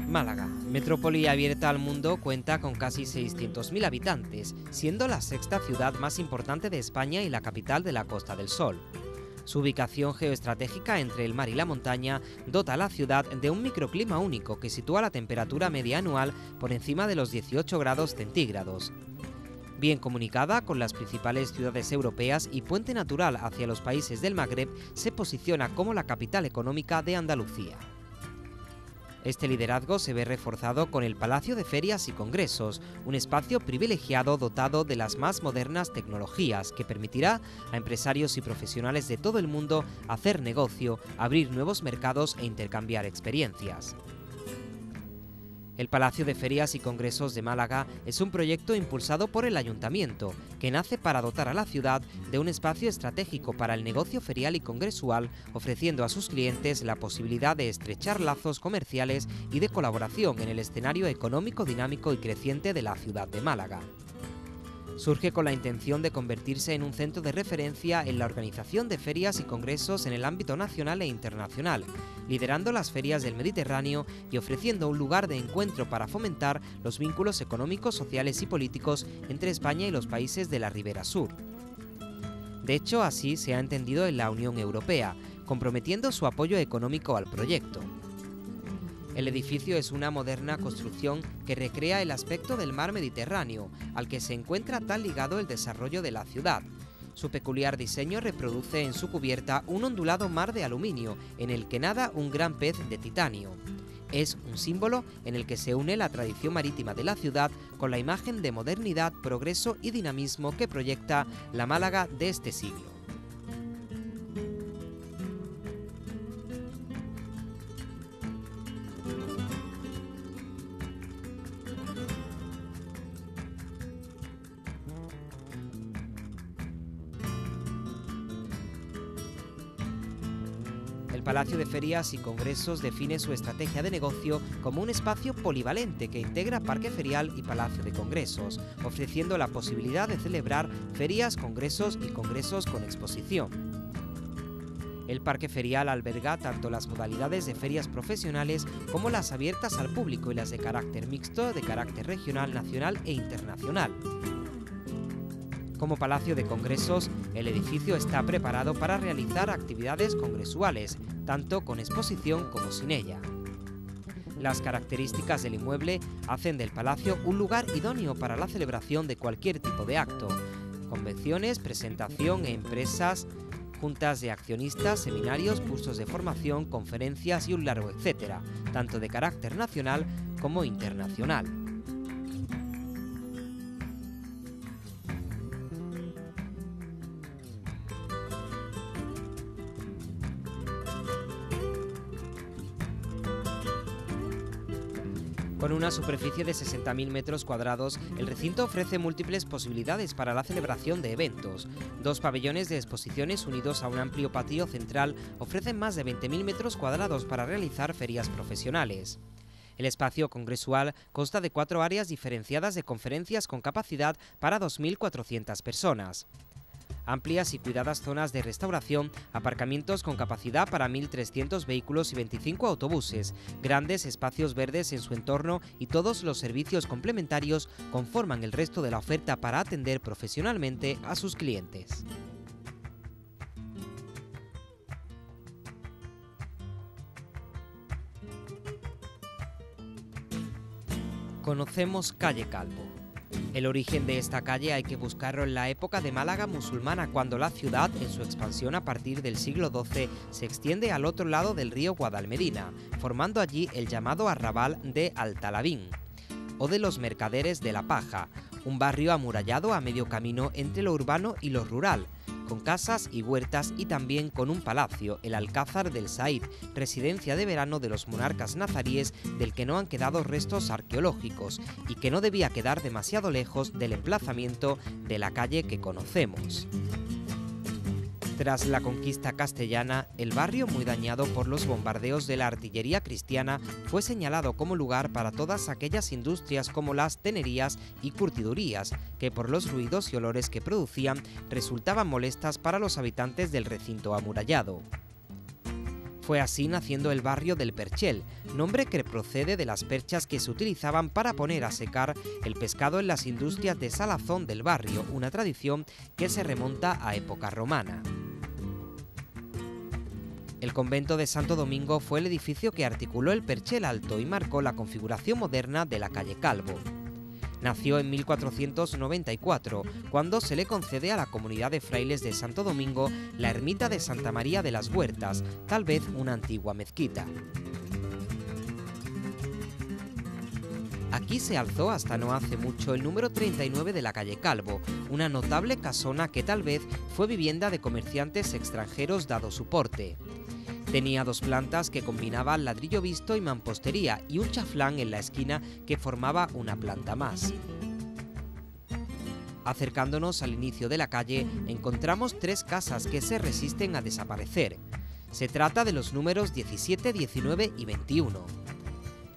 Málaga, metrópoli abierta al mundo, cuenta con casi 600.000 habitantes, siendo la sexta ciudad más importante de España y la capital de la Costa del Sol. Su ubicación geoestratégica entre el mar y la montaña dota a la ciudad de un microclima único que sitúa la temperatura media anual por encima de los 18 grados centígrados. Bien comunicada con las principales ciudades europeas y puente natural hacia los países del Magreb, se posiciona como la capital económica de Andalucía. Este liderazgo se ve reforzado con el Palacio de Ferias y Congresos, un espacio privilegiado dotado de las más modernas tecnologías que permitirá a empresarios y profesionales de todo el mundo hacer negocio, abrir nuevos mercados e intercambiar experiencias. El Palacio de Ferias y Congresos de Málaga es un proyecto impulsado por el Ayuntamiento, que nace para dotar a la ciudad de un espacio estratégico para el negocio ferial y congresual, ofreciendo a sus clientes la posibilidad de estrechar lazos comerciales y de colaboración en el escenario económico dinámico y creciente de la ciudad de Málaga. Surge con la intención de convertirse en un centro de referencia en la organización de ferias y congresos en el ámbito nacional e internacional, liderando las ferias del Mediterráneo y ofreciendo un lugar de encuentro para fomentar los vínculos económicos, sociales y políticos entre España y los países de la Ribera Sur. De hecho, así se ha entendido en la Unión Europea, comprometiendo su apoyo económico al proyecto. El edificio es una moderna construcción que recrea el aspecto del mar Mediterráneo, al que se encuentra tan ligado el desarrollo de la ciudad. Su peculiar diseño reproduce en su cubierta un ondulado mar de aluminio, en el que nada un gran pez de titanio. Es un símbolo en el que se une la tradición marítima de la ciudad con la imagen de modernidad, progreso y dinamismo que proyecta la Málaga de este siglo. El Palacio de Ferias y Congresos define su estrategia de negocio como un espacio polivalente que integra parque ferial y palacio de congresos, ofreciendo la posibilidad de celebrar ferias, congresos y congresos con exposición. El parque ferial alberga tanto las modalidades de ferias profesionales como las abiertas al público y las de carácter mixto, de carácter regional, nacional e internacional. Como Palacio de Congresos, el edificio está preparado para realizar actividades congresuales, tanto con exposición como sin ella. Las características del inmueble hacen del palacio un lugar idóneo para la celebración de cualquier tipo de acto: convenciones, presentación e empresas, juntas de accionistas, seminarios, cursos de formación, conferencias y un largo etcétera, tanto de carácter nacional como internacional. Con una superficie de 60.000 metros cuadrados, el recinto ofrece múltiples posibilidades para la celebración de eventos. 2 pabellones de exposiciones unidos a un amplio patio central ofrecen más de 20.000 metros cuadrados para realizar ferias profesionales. El espacio congresual consta de 4 áreas diferenciadas de conferencias con capacidad para 2.400 personas. Amplias y cuidadas zonas de restauración, aparcamientos con capacidad para 1.300 vehículos y 25 autobuses, grandes espacios verdes en su entorno y todos los servicios complementarios conforman el resto de la oferta para atender profesionalmente a sus clientes. Conocemos Calle Calvo. El origen de esta calle hay que buscarlo en la época de Málaga musulmana, cuando la ciudad, en su expansión a partir del siglo XII, se extiende al otro lado del río Guadalmedina, formando allí el llamado arrabal de Altalabín, o de los Mercaderes de la Paja, un barrio amurallado a medio camino entre lo urbano y lo rural, con casas y huertas y también con un palacio, el Alcázar del Said, residencia de verano de los monarcas nazaríes, del que no han quedado restos arqueológicos y que no debía quedar demasiado lejos del emplazamiento de la calle que conocemos. Tras la conquista castellana, el barrio, muy dañado por los bombardeos de la artillería cristiana, fue señalado como lugar para todas aquellas industrias como las tenerías y curtidurías, que por los ruidos y olores que producían resultaban molestas para los habitantes del recinto amurallado. Fue así naciendo el barrio del Perchel, nombre que procede de las perchas que se utilizaban para poner a secar el pescado en las industrias de salazón del barrio, una tradición que se remonta a época romana. El convento de Santo Domingo fue el edificio que articuló el Perchel Alto y marcó la configuración moderna de la calle Calvo. Nació en 1494, cuando se le concede a la comunidad de frailes de Santo Domingo la ermita de Santa María de las Huertas, tal vez una antigua mezquita. Aquí se alzó hasta no hace mucho el número 39 de la calle Calvo, una notable casona que tal vez fue vivienda de comerciantes extranjeros dado su porte. Tenía 2 plantas que combinaban ladrillo visto y mampostería y un chaflán en la esquina que formaba una planta más. Acercándonos al inicio de la calle, encontramos 3 casas que se resisten a desaparecer. Se trata de los números 17, 19 y 21.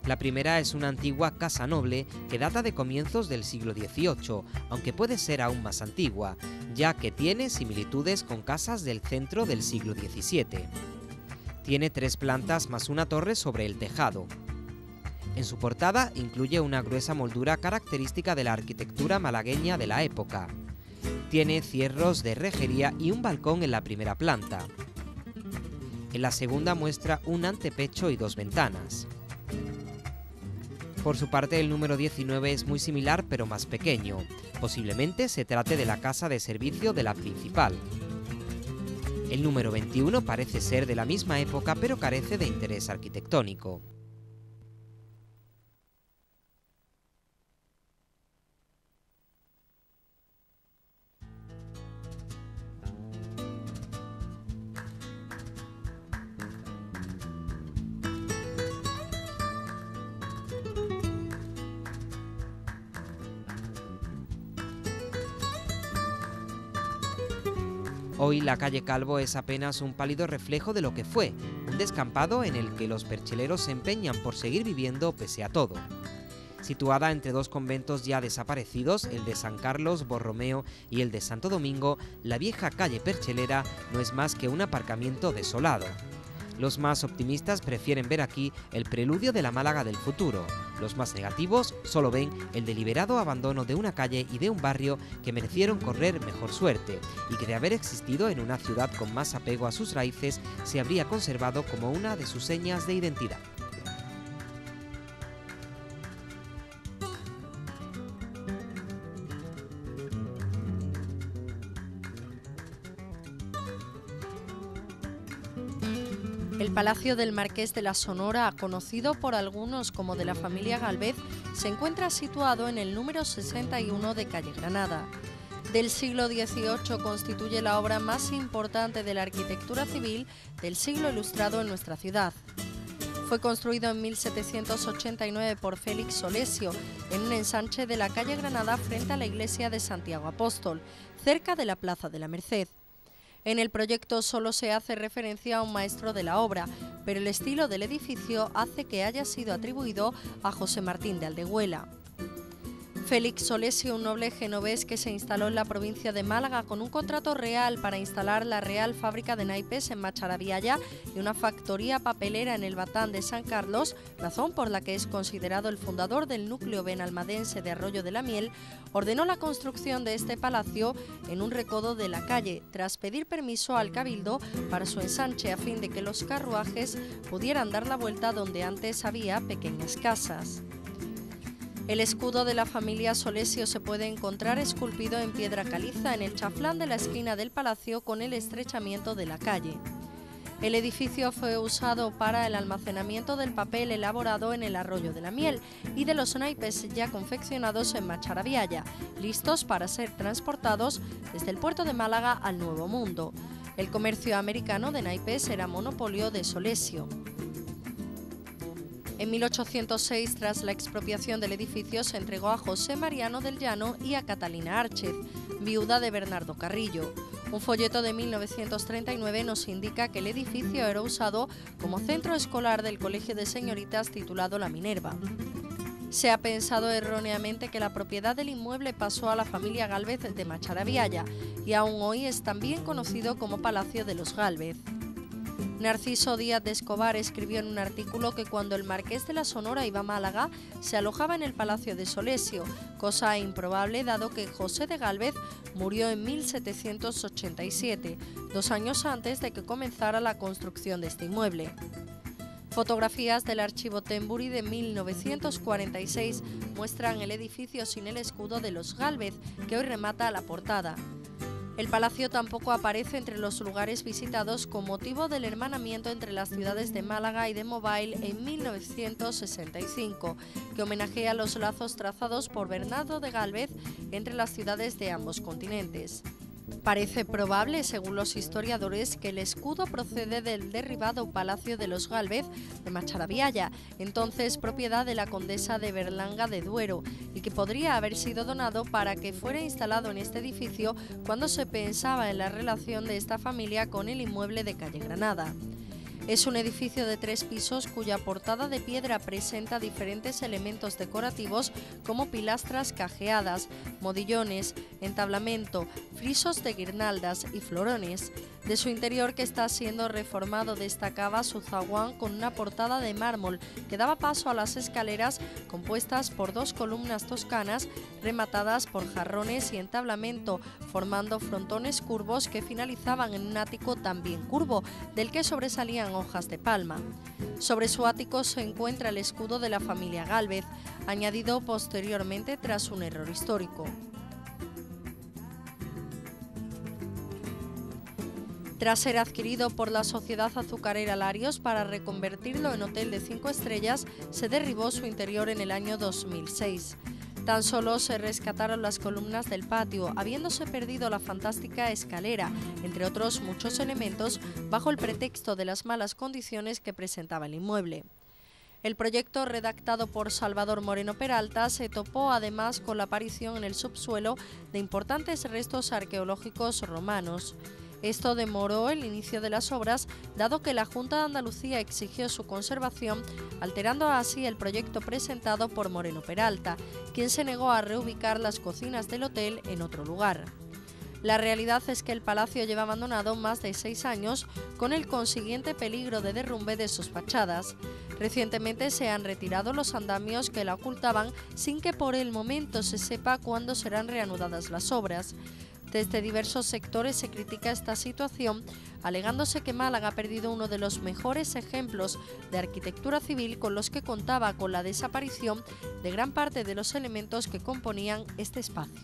La primera es una antigua casa noble que data de comienzos del siglo XVIII, aunque puede ser aún más antigua, ya que tiene similitudes con casas del centro del siglo XVII. Tiene 3 plantas más una torre sobre el tejado. En su portada incluye una gruesa moldura característica de la arquitectura malagueña de la época. Tiene cierros de rejería y un balcón en la primera planta. En la segunda muestra un antepecho y 2 ventanas. Por su parte, el número 19 es muy similar pero más pequeño. Posiblemente se trate de la casa de servicio de la principal. El número 21 parece ser de la misma época pero carece de interés arquitectónico. Hoy la calle Calvo es apenas un pálido reflejo de lo que fue, un descampado en el que los percheleros se empeñan por seguir viviendo pese a todo. Situada entre 2 conventos ya desaparecidos, el de San Carlos Borromeo y el de Santo Domingo, la vieja calle perchelera no es más que un aparcamiento desolado. Los más optimistas prefieren ver aquí el preludio de la Málaga del futuro. Los más negativos solo ven el deliberado abandono de una calle y de un barrio que merecieron correr mejor suerte y que de haber existido en una ciudad con más apego a sus raíces se habría conservado como una de sus señas de identidad. El Palacio del Marqués de la Sonora, conocido por algunos como de la familia Gálvez, se encuentra situado en el número 61 de calle Granada. Del siglo XVIII, constituye la obra más importante de la arquitectura civil del siglo ilustrado en nuestra ciudad. Fue construido en 1789 por Félix Solesio en un ensanche de la calle Granada frente a la iglesia de Santiago Apóstol, cerca de la Plaza de la Merced. En el proyecto solo se hace referencia a un maestro de la obra, pero el estilo del edificio hace que haya sido atribuido a José Martín de Aldehuela. Félix Solesio, un noble genovés que se instaló en la provincia de Málaga con un contrato real para instalar la Real Fábrica de Naipes en Macharabiaya y una factoría papelera en el Batán de San Carlos, razón por la que es considerado el fundador del núcleo benalmadense de Arroyo de la Miel, ordenó la construcción de este palacio en un recodo de la calle, tras pedir permiso al Cabildo para su ensanche a fin de que los carruajes pudieran dar la vuelta donde antes había pequeñas casas. El escudo de la familia Solesio se puede encontrar esculpido en piedra caliza en el chaflán de la esquina del palacio con el estrechamiento de la calle. El edificio fue usado para el almacenamiento del papel elaborado en el Arroyo de la Miel y de los naipes ya confeccionados en Macharabiaya, listos para ser transportados desde el puerto de Málaga al Nuevo Mundo. El comercio americano de naipes era monopolio de Solesio. En 1806, tras la expropiación del edificio, se entregó a José Mariano del Llano y a Catalina Árchez, viuda de Bernardo Carrillo. Un folleto de 1939 nos indica que el edificio era usado como centro escolar del Colegio de Señoritas titulado La Minerva. Se ha pensado erróneamente que la propiedad del inmueble pasó a la familia Gálvez de Macharabiaya y aún hoy es también conocido como Palacio de los Gálvez. Narciso Díaz de Escobar escribió en un artículo que cuando el marqués de la Sonora iba a Málaga, se alojaba en el Palacio de Solesio, cosa improbable dado que José de Gálvez murió en 1787, 2 años antes de que comenzara la construcción de este inmueble. Fotografías del archivo Temburi de 1946 muestran el edificio sin el escudo de los Gálvez, que hoy remata la portada. El palacio tampoco aparece entre los lugares visitados con motivo del hermanamiento entre las ciudades de Málaga y de Mobile en 1965, que homenajea los lazos trazados por Bernardo de Gálvez entre las ciudades de ambos continentes. Parece probable, según los historiadores, que el escudo procede del derribado Palacio de los Gálvez de Macharabiaya, entonces propiedad de la condesa de Berlanga de Duero, y que podría haber sido donado para que fuera instalado en este edificio cuando se pensaba en la relación de esta familia con el inmueble de calle Granada. Es un edificio de 3 pisos cuya portada de piedra presenta diferentes elementos decorativos como pilastras cajeadas, modillones, entablamento, frisos de guirnaldas y florones. De su interior, que está siendo reformado, destacaba su zaguán con una portada de mármol que daba paso a las escaleras compuestas por 2 columnas toscanas rematadas por jarrones y entablamento, formando frontones curvos que finalizaban en un ático también curvo, del que sobresalían hojas de palma. Sobre su ático se encuentra el escudo de la familia Gálvez, añadido posteriormente tras un error histórico. Tras ser adquirido por la Sociedad Azucarera Larios para reconvertirlo en hotel de 5 estrellas, se derribó su interior en el año 2006. Tan solo se rescataron las columnas del patio, habiéndose perdido la fantástica escalera, entre otros muchos elementos, bajo el pretexto de las malas condiciones que presentaba el inmueble. El proyecto, redactado por Salvador Moreno Peralta, se topó además con la aparición en el subsuelo de importantes restos arqueológicos romanos. Esto demoró el inicio de las obras, dado que la Junta de Andalucía exigió su conservación, alterando así el proyecto presentado por Moreno Peralta, quien se negó a reubicar las cocinas del hotel en otro lugar. La realidad es que el palacio lleva abandonado más de 6 años, con el consiguiente peligro de derrumbe de sus fachadas. Recientemente se han retirado los andamios que la ocultaban, sin que por el momento se sepa cuándo serán reanudadas las obras. Desde diversos sectores se critica esta situación, alegándose que Málaga ha perdido uno de los mejores ejemplos de arquitectura civil con los que contaba con la desaparición de gran parte de los elementos que componían este espacio.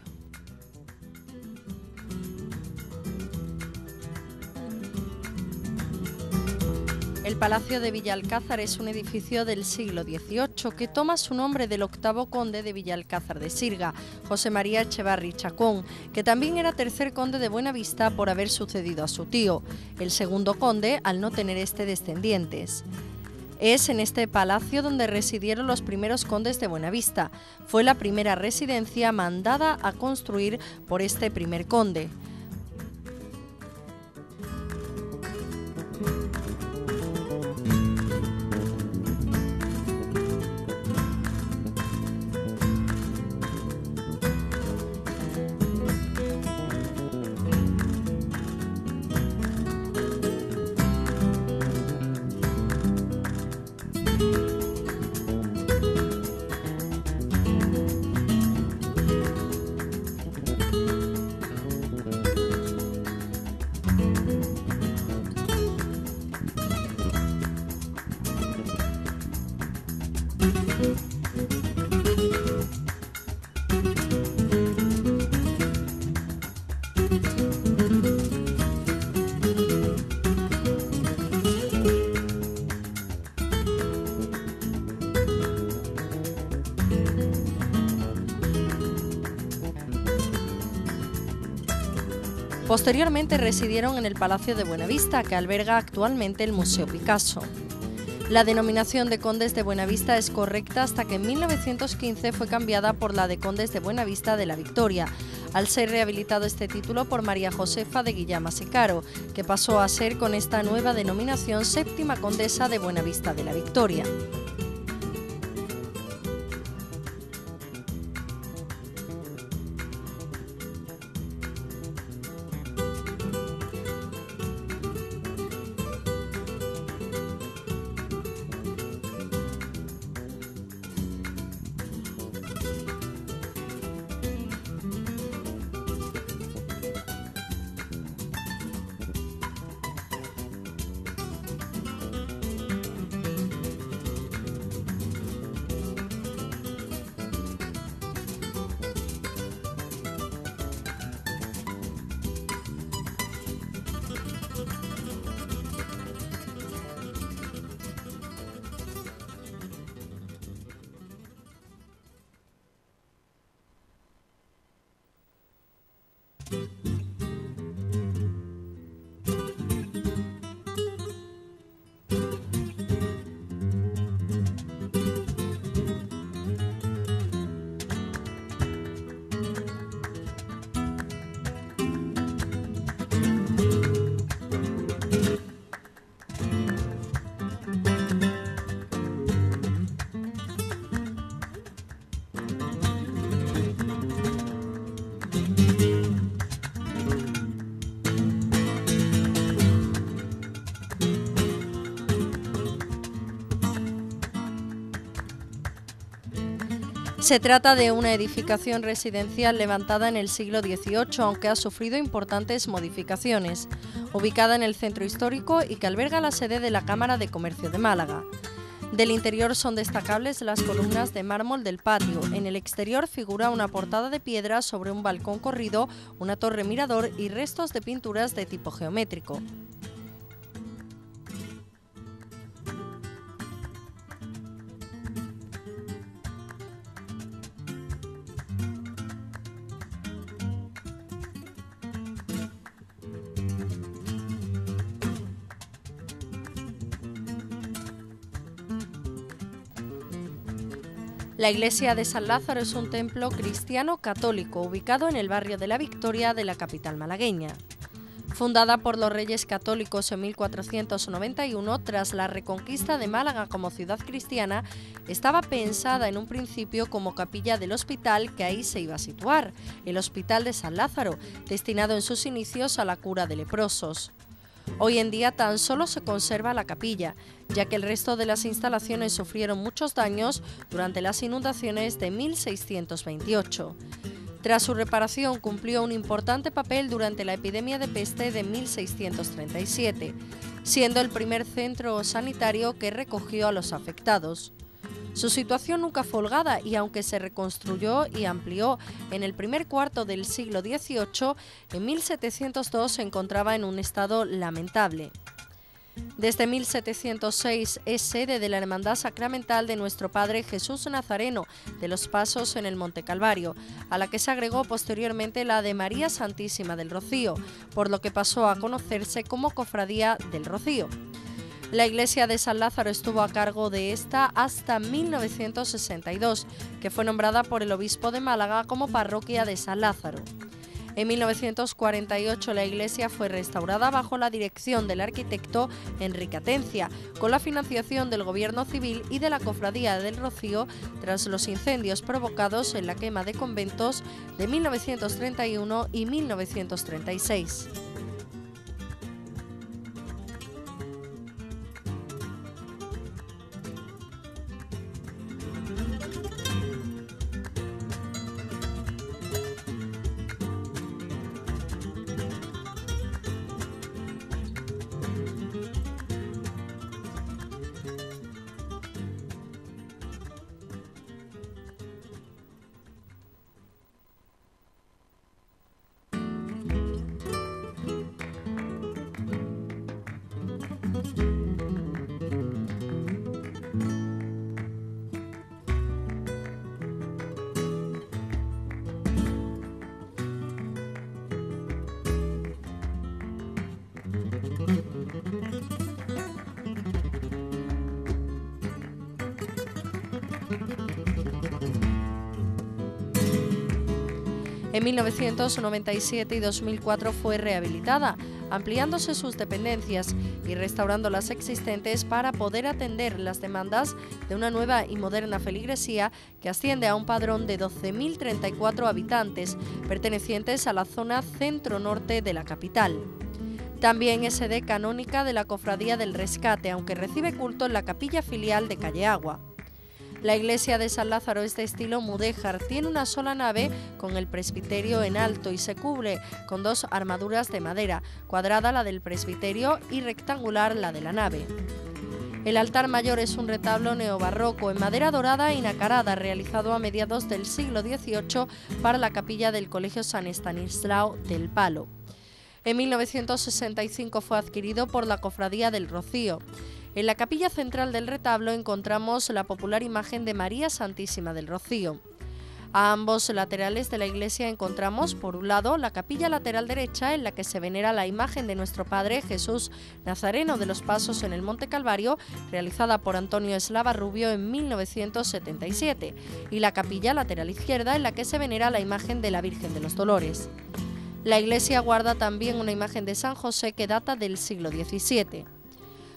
El Palacio de Villalcázar es un edificio del siglo XVIII que toma su nombre del 8º conde de Villalcázar de Sirga, José María Echevarri Chacón, que también era tercer conde de Buenavista por haber sucedido a su tío, el segundo conde al no tener descendientes. Es en este palacio donde residieron los primeros condes de Buenavista. Fue la primera residencia mandada a construir por este primer conde. Posteriormente residieron en el Palacio de Buenavista, que alberga actualmente el Museo Picasso. La denominación de condes de Buenavista es correcta hasta que en 1915 fue cambiada por la de condes de Buenavista de la Victoria, al ser rehabilitado este título por María Josefa de Guillama Secaro, que pasó a ser con esta nueva denominación séptima condesa de Buenavista de la Victoria. Se trata de una edificación residencial levantada en el siglo XVIII, aunque ha sufrido importantes modificaciones, ubicada en el centro histórico y que alberga la sede de la Cámara de Comercio de Málaga. Del interior son destacables las columnas de mármol del patio. En el exterior figura una portada de piedra sobre un balcón corrido, una torre mirador y restos de pinturas de tipo geométrico. La iglesia de San Lázaro es un templo cristiano católico ubicado en el barrio de la Victoria de la capital malagueña. Fundada por los Reyes Católicos en 1491, tras la reconquista de Málaga como ciudad cristiana, estaba pensada en un principio como capilla del hospital que ahí se iba a situar, el Hospital de San Lázaro, destinado en sus inicios a la cura de leprosos. Hoy en día tan solo se conserva la capilla, ya que el resto de las instalaciones sufrieron muchos daños durante las inundaciones de 1628. Tras su reparación cumplió un importante papel durante la epidemia de peste de 1637, siendo el primer centro sanitario que recogió a los afectados. Su situación nunca fue holgada y aunque se reconstruyó y amplió en el primer cuarto del siglo XVIII, en 1702 se encontraba en un estado lamentable. Desde 1706 es sede de la Hermandad Sacramental de Nuestro Padre Jesús Nazareno de los Pasos en el Monte Calvario, a la que se agregó posteriormente la de María Santísima del Rocío, por lo que pasó a conocerse como Cofradía del Rocío. La iglesia de San Lázaro estuvo a cargo de esta hasta 1962, que fue nombrada por el obispo de Málaga como parroquia de San Lázaro. En 1948 la iglesia fue restaurada bajo la dirección del arquitecto Enrique Atencia, con la financiación del Gobierno Civil y de la Cofradía del Rocío tras los incendios provocados en la quema de conventos de 1931 y 1936. En 1997 y 2004 fue rehabilitada, ampliándose sus dependencias y restaurando las existentes para poder atender las demandas de una nueva y moderna feligresía que asciende a un padrón de 12.034 habitantes, pertenecientes a la zona centro-norte de la capital. También es sede canónica de la Cofradía del Rescate, aunque recibe culto en la capilla filial de Calle Agua. La iglesia de San Lázaro es de estilo mudéjar, tiene una sola nave con el presbiterio en alto y se cubre con dos armaduras de madera, cuadrada la del presbiterio y rectangular la de la nave. El altar mayor es un retablo neobarroco en madera dorada y nacarada realizado a mediados del siglo XVIII para la capilla del Colegio San Estanislao del Palo. En 1965 fue adquirido por la Cofradía del Rocío. En la capilla central del retablo encontramos la popular imagen de María Santísima del Rocío. A ambos laterales de la iglesia encontramos, por un lado, la capilla lateral derecha en la que se venera la imagen de nuestro Padre Jesús Nazareno de los Pasos en el Monte Calvario, realizada por Antonio Eslava Rubio en 1977, y la capilla lateral izquierda en la que se venera la imagen de la Virgen de los Dolores. La iglesia guarda también una imagen de San José que data del siglo XVII.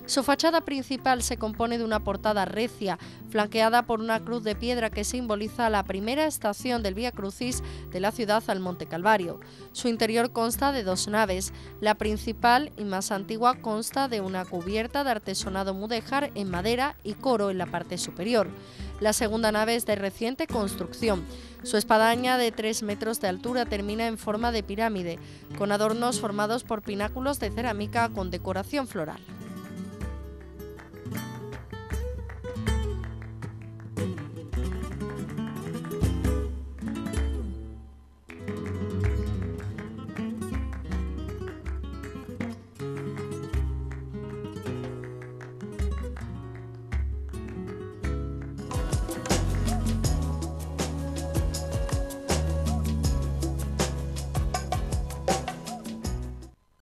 Su fachada principal se compone de una portada recia, flanqueada por una cruz de piedra que simboliza la primera estación del Vía Crucis de la ciudad al Monte Calvario. Su interior consta de 2 naves. La principal y más antigua consta de una cubierta de artesonado mudéjar en madera y coro en la parte superior. La segunda nave es de reciente construcción. Su espadaña de 3 metros de altura termina en forma de pirámide, con adornos formados por pináculos de cerámica con decoración floral.